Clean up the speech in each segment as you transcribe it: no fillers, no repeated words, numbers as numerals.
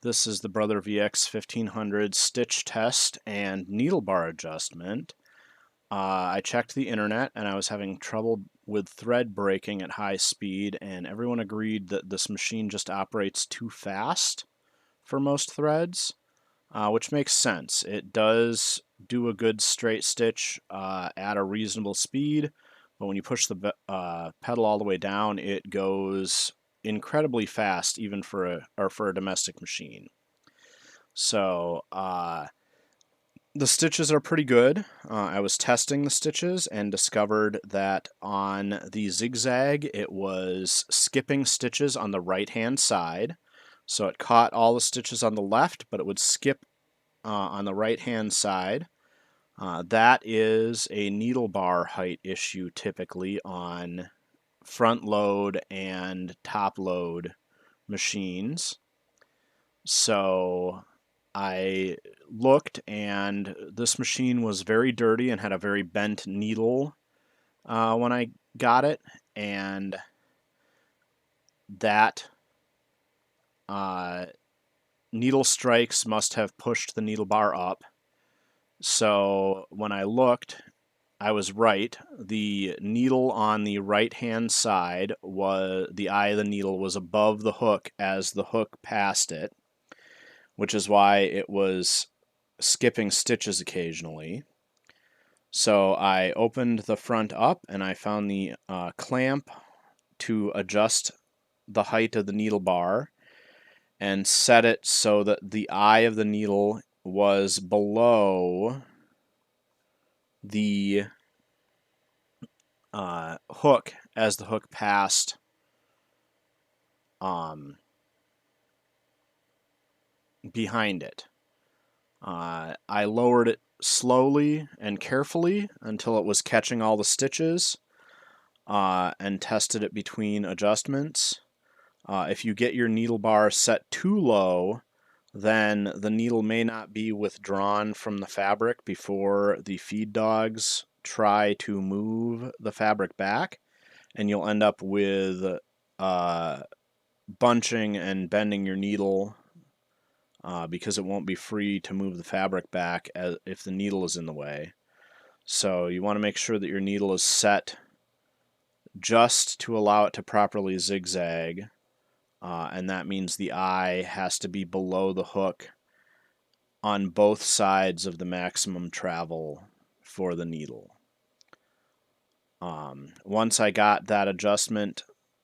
This is the Brother VX1500 stitch test and needle bar adjustment. I checked the internet and I was having trouble with thread breaking at high speed, and everyone agreed that this machine just operates too fast for most threads, which makes sense. It does do a good straight stitch at a reasonable speed, but when you push the pedal all the way down, it goes incredibly fast, even for a domestic machine. So the stitches are pretty good. I was testing the stitches and discovered that on the zigzag it was skipping stitches on the right hand side. So it caught all the stitches on the left, but it would skip on the right hand side. That is a needle bar height issue typically on front load and top load machines. So I looked, and this machine was very dirty and had a very bent needle when I got it, and that needle strikes must have pushed the needle bar up. So when I looked, I was right. The needle on the right-hand side the eye of the needle was above the hook as the hook passed it, which is why it was skipping stitches occasionally. So I opened the front up and I found the clamp to adjust the height of the needle bar and set it so that the eye of the needle was below the hook as the hook passed behind it. I lowered it slowly and carefully until it was catching all the stitches and tested it between adjustments. If you get your needle bar set too low, then the needle may not be withdrawn from the fabric before the feed dogs try to move the fabric back, and you'll end up with bunching and bending your needle because it won't be free to move the fabric back if the needle is in the way. So you want to make sure that your needle is set just to allow it to properly zigzag, and that means the eye has to be below the hook on both sides of the maximum travel for the needle. Once I got that adjustment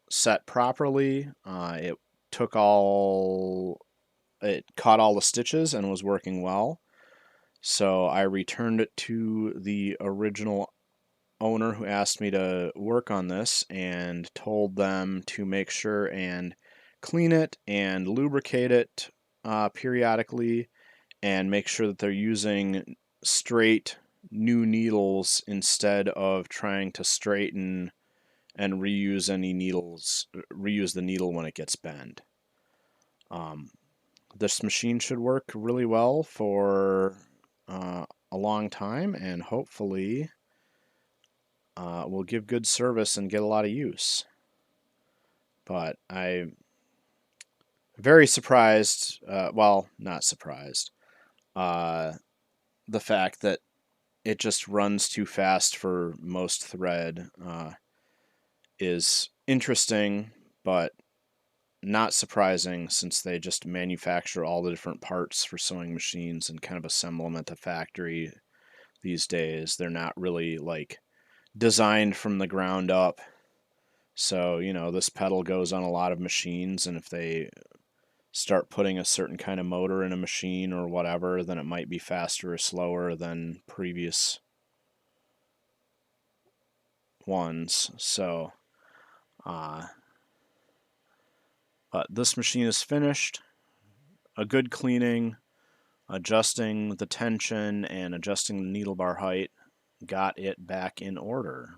set properly, it caught all the stitches and was working well. So I returned it to the original owner who asked me to work on this and told them to make sure and clean it and lubricate it periodically and make sure that they're using straight new needles instead of trying to straighten and reuse the needle when it gets bent. This machine should work really well for a long time, and hopefully will give good service and get a lot of use. But I'm very surprised, well, not surprised, the fact that it just runs too fast for most thread is interesting, but not surprising, since they just manufacture all the different parts for sewing machines and kind of assemble them at the factory these days. They're not really like designed from the ground up. So, this pedal goes on a lot of machines, and if they start putting a certain kind of motor in a machine or whatever, then it might be faster or slower than previous ones. So, but this machine is finished. A good cleaning, adjusting the tension and adjusting the needle bar height got it back in order.